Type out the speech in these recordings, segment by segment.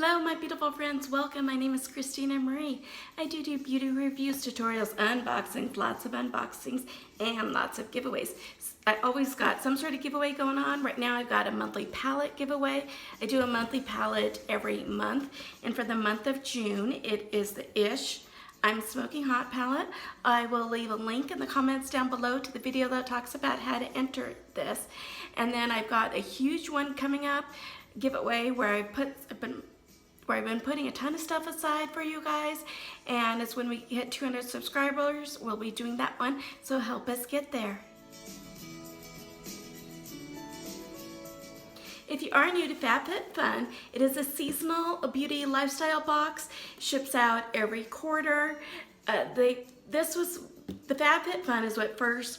Hello my beautiful friends, welcome. My name is Christina Marie. I do beauty reviews, tutorials, unboxings, lots of unboxings, and lots of giveaways. I always got some sort of giveaway going on. Right now I've got a monthly palette giveaway. I do a monthly palette every month, and for the month of June it is the Ish I'm Smoking Hot palette. I will leave a link in the comments down below to the video that talks about how to enter this. And then I've got a huge one coming up, giveaway, where I've been putting a ton of stuff aside for you guys, and it's when we hit 200 subscribers we'll be doing that one, so help us get there. If you are new to FabFitFun, it is a seasonal beauty lifestyle box. Ships out every quarter. The FabFitFun is what first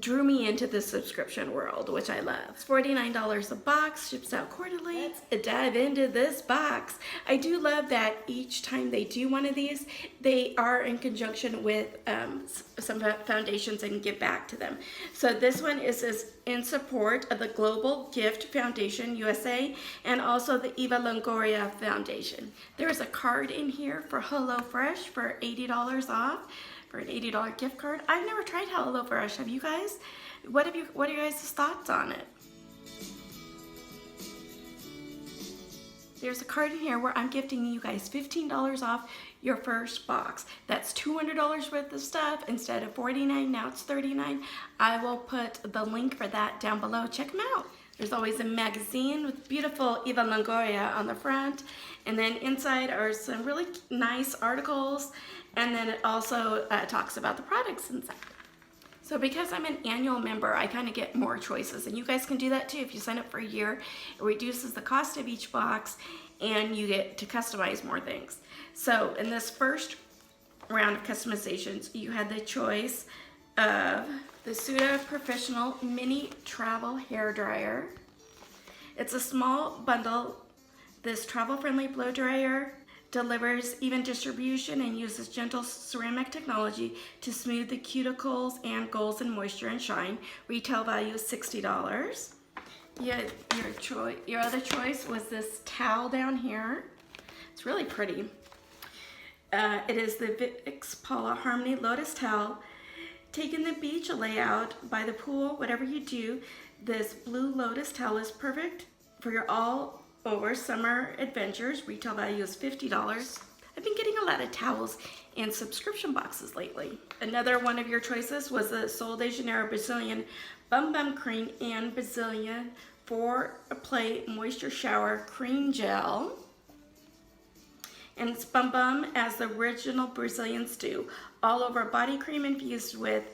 drew me into the subscription world, which I love. It's $49 a box, ships out quarterly. Let's dive into this box. I do love that each time they do one of these, they are in conjunction with some foundations and give back to them. So this one is in support of the Global Gift Foundation USA and also the Eva Longoria Foundation. There is a card in here for HelloFresh for $80 off. For an $80 gift card. I've never tried HelloFresh. Have you guys? What are your guys' thoughts on it? There's a card in here where I'm gifting you guys $15 off your first box. That's $200 worth of stuff. Instead of $49, now it's $39. I will put the link for that down below. Check them out. There's always a magazine with beautiful Eva Longoria on the front, and then inside are some really nice articles, and then it also talks about the products inside. So because I'm an annual member, I kind of get more choices, and you guys can do that too. If you sign up for a year, it reduces the cost of each box, and you get to customize more things. So in this first round of customizations, you had the choice of the Suda Professional Mini Travel Hair Dryer. It's a small bundle. This travel-friendly blow dryer delivers even distribution and uses gentle ceramic technology to smooth the cuticles and goals in moisture and shine. Retail value is $60. Your other choice was this towel down here. It's really pretty. It is the Vicks Paula Harmony Lotus Towel. Take in the beach, a layout, by the pool, whatever you do, this blue lotus towel is perfect for your all over summer adventures. Retail value is $50. I've been getting a lot of towels in subscription boxes lately. Another one of your choices was the Sol de Janeiro Brazilian Bum Bum Cream and Brazilian 4-Play Moisture Shower Cream Gel. And it's Bum Bum as the original Brazilian stew. All over body cream infused with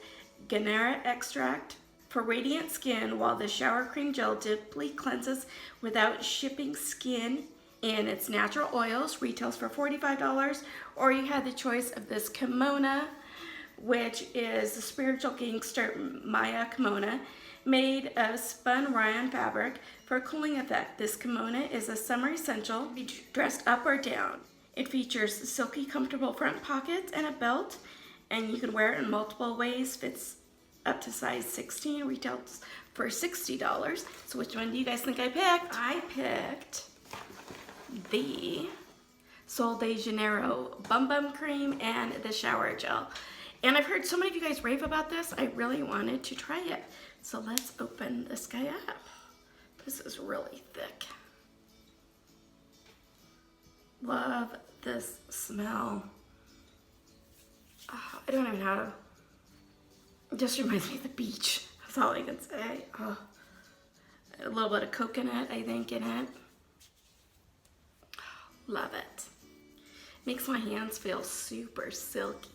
Janeiro extract for radiant skin, while the shower cream gel deeply cleanses without shipping skin in its natural oils. Retails for $45. Or you had the choice of this kimono, which is the spiritual gangster Maya kimono, made of spun rayon fabric for a cooling effect. This kimono is a summer essential, be dressed up or down. It features silky, comfortable front pockets and a belt, and you can wear it in multiple ways. Fits up to size 16, retails for $60. So which one do you guys think I picked? I picked the Sol de Janeiro Bum Bum Cream and the Shower Gel. And I've heard so many of you guys rave about this, I really wanted to try it. So let's open this guy up. This is really thick. Love this smell. Oh, I don't even know how to. It just reminds me of the beach. That's all I can say. Oh, a little bit of coconut, I think, in it. Oh, love it. Makes my hands feel super silky.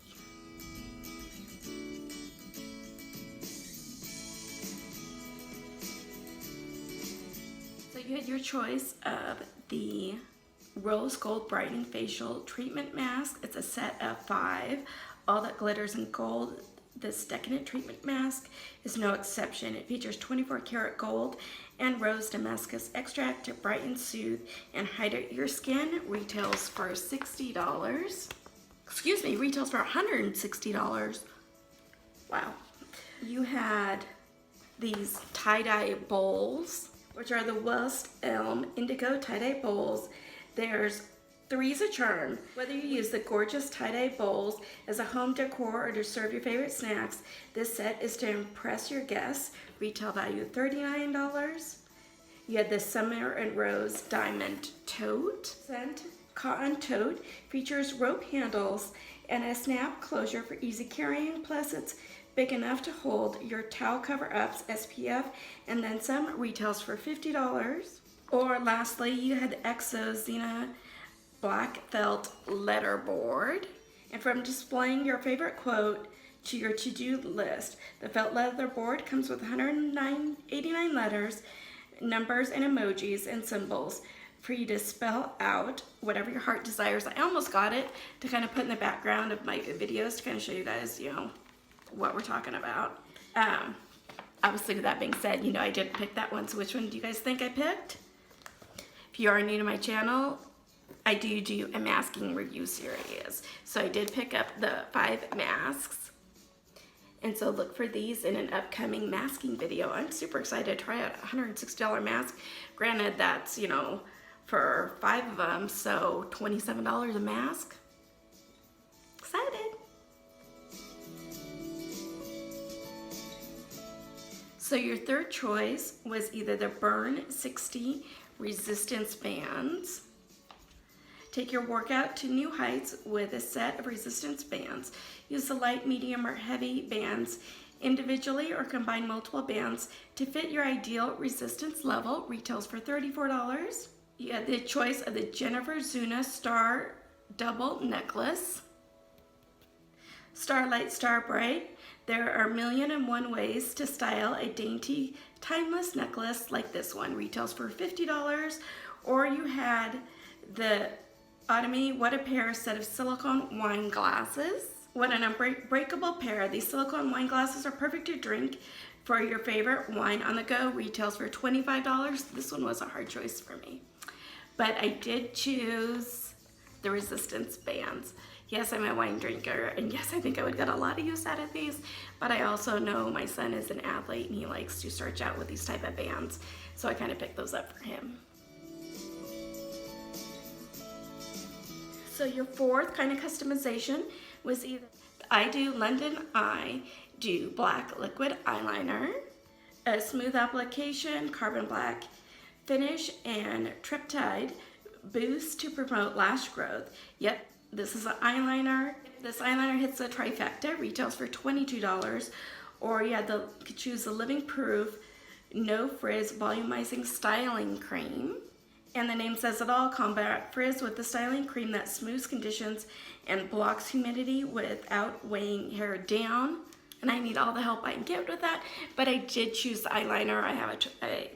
So you had your choice of the Rose Gold Brightening Facial Treatment Mask. It's a set of 5. All that glitters in gold. This decadent treatment mask is no exception. It features 24 karat gold and rose Damascus extract to brighten, soothe, and hydrate your skin. Retails for $60. Excuse me, retails for $160. Wow. You had these tie-dye bowls, which are the West Elm Indigo tie-dye bowls. There's three's a charm. Whether you use the gorgeous tie-dye bowls as a home decor or to serve your favorite snacks, this set is to impress your guests. Retail value $39. You had the Summer and Rose Diamond Tote. Scent cotton tote features rope handles and a snap closure for easy carrying. Plus it's big enough to hold your towel cover-ups, SPF, and then some. Retails for $50. Or lastly, you had the Exo Xena black felt letterboard. And from displaying your favorite quote to your to-do list, the felt letterboard comes with 189 letters, numbers, and emojis and symbols for you to spell out whatever your heart desires. I almost got it to kind of put in the background of my videos to kind of show you guys, you know, what we're talking about. Obviously, with that being said, you know, I did pick that one. So which one do you guys think I picked? If you are new to my channel, I do a masking review series. So I did pick up the 5 masks. And so look for these in an upcoming masking video. I'm super excited to try out a $160 mask. Granted, that's, you know, for 5 of them, so $27 a mask. Excited. So your third choice was either the Burn 60 resistance bands. Take your workout to new heights with a set of resistance bands. Use the light, medium, or heavy bands individually or combine multiple bands to fit your ideal resistance level. Retails for $34. You had the choice of the Jennifer Zuna Star Double Necklace. Starlight Star Bright. There are 1,000,001 ways to style a dainty, timeless necklace like this one. Retails for $50. Or you had the Automie What a Pair set of silicone wine glasses. What an unbreakable pair. These silicone wine glasses are perfect to drink for your favorite wine on the go. Retails for $25. This one was a hard choice for me. But I did choose the resistance bands. Yes, I'm a wine drinker, and yes, I think I would get a lot of use out of these, but I also know my son is an athlete and he likes to stretch out with these type of bands, so I kind of picked those up for him. So your fourth kind of customization was either I Do London Eye Do Black Liquid Eyeliner, a smooth application, carbon black finish, and Triptide boost to promote lash growth. Yep, this is an eyeliner. This eyeliner hits a trifecta, retails for $22. Or you could choose the Living Proof No Frizz Volumizing Styling Cream. And the name says it all, combat frizz with the styling cream that smooths conditions and blocks humidity without weighing hair down. And I need all the help I can get with that, but I did choose the eyeliner. I have a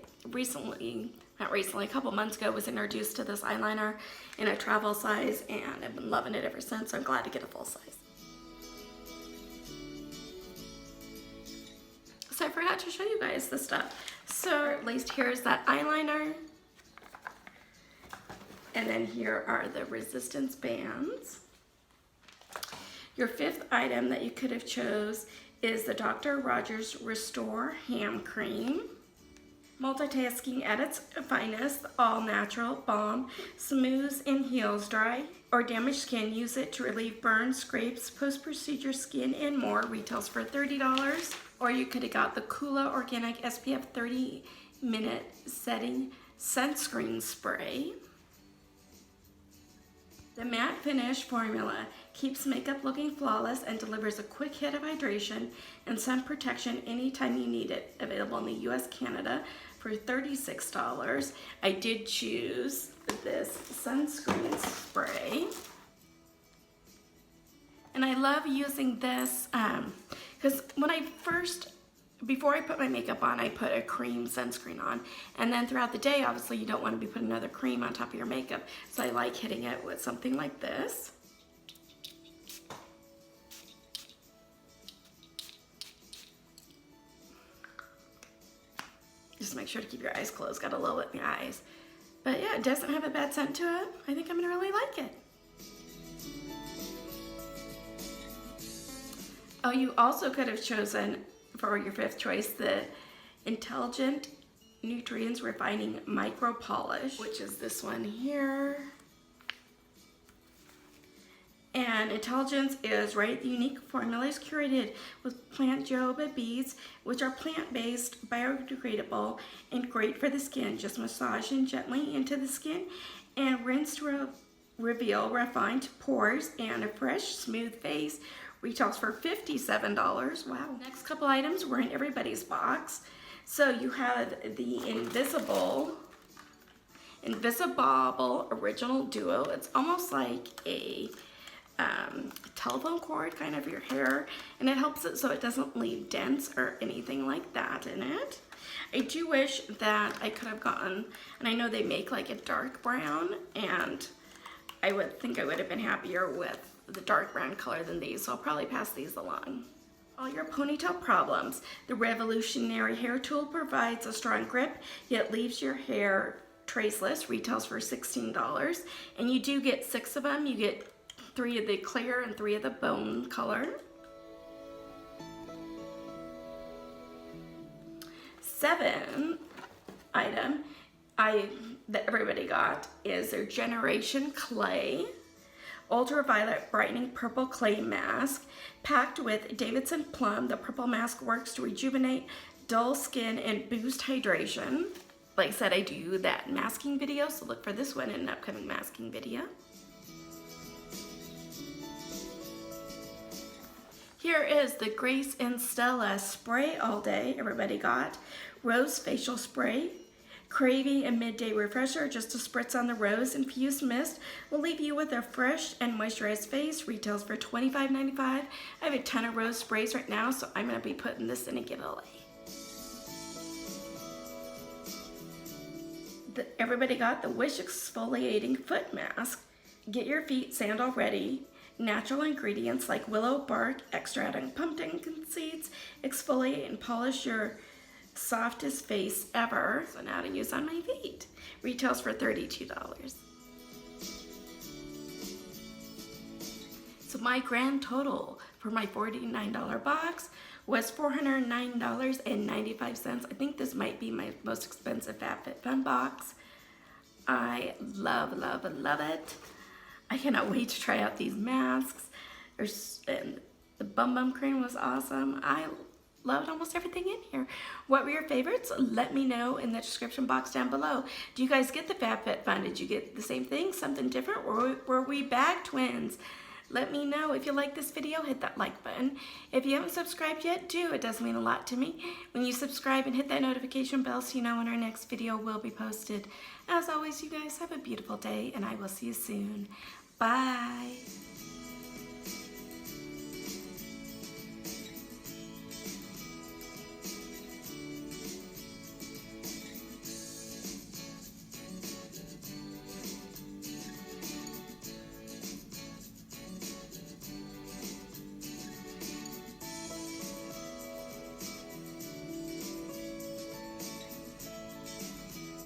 couple months ago, was introduced to this eyeliner in a travel size, and I've been loving it ever since, so I'm glad to get a full size. So I forgot to show you guys this stuff. So at least here's that eyeliner. And then here are the resistance bands. Your fifth item that you could have chose is the Dr. Rogers Restore Hand Cream. Multitasking at its finest, all natural balm, smooths and heals dry or damaged skin. Use it to relieve burns, scrapes, post-procedure skin, and more. Retails for $30. Or you could have got the COOLA Organic SPF 30-minute setting sunscreen spray. The matte finish formula keeps makeup looking flawless and delivers a quick hit of hydration and sun protection anytime you need it. Available in the US, Canada for $36. I did choose this sunscreen spray. And I love using this because before I put my makeup on, I put a cream sunscreen on. And then throughout the day, obviously, you don't want to be putting another cream on top of your makeup. So I like hitting it with something like this. Just make sure to keep your eyes closed. Got a little bit in the eyes. But yeah, it doesn't have a bad scent to it. I think I'm going to really like it. Oh, you also could have chosen for your fifth choice the Intelligent Nutrients Refining Micro Polish, which is this one here. And intelligence is right. The unique formula is curated with plant jojoba beads, which are plant-based, biodegradable, and great for the skin. Just massage them gently into the skin and rinse to reveal refined pores and a fresh, smooth face. Retails for $57. Wow. Next couple items were in everybody's box. So you have the Invisibobble Original Duo. It's almost like a telephone cord kind of your hair, and it helps it so it doesn't leave dents or anything like that in it. I do wish that I could have gotten, and I know they make like a dark brown, and I would think I would have been happier with the dark brown color than these, so I'll probably pass these along. All your ponytail problems. The revolutionary hair tool provides a strong grip, yet leaves your hair traceless. Retails for $16, and you do get 6 of them. You get 3 of the clear and 3 of the bone color. 7th item that everybody got is their Generation Clay Ultraviolet Brightening Purple Clay Mask, packed with Davidson Plum. The purple mask works to rejuvenate dull skin and boost hydration. Like I said, I do that masking video, so look for this one in an upcoming masking video. Here is the Grace and Stella Spray All Day everybody got. Rose Facial Spray. Craving a midday refresher, just a spritz on the rose infused mist will leave you with a fresh and moisturized face. Retails for $25.95. I have a ton of rose sprays right now, so I'm going to be putting this in a giveaway. Everybody got the Wish Exfoliating Foot Mask. Get your feet sandal ready. Natural ingredients like willow bark, extract and pumpkin seeds, exfoliate and polish your softest face ever. So now to use on my feet. Retails for $32. So my grand total for my $49 box was $409.95. I think this might be my most expensive FabFitFun box. I love, love, love it. I cannot wait to try out these masks. And the Bum Bum Cream was awesome. I loved almost everything in here. What were your favorites? Let me know in the description box down below. Do you guys get the FabFitFun? Did you get the same thing? Something different? Were we bag twins? Let me know. If you like this video, hit that like button. If you haven't subscribed yet, do. It does mean a lot to me when you subscribe and hit that notification bell so you know when our next video will be posted. As always, you guys have a beautiful day, and I will see you soon. Bye.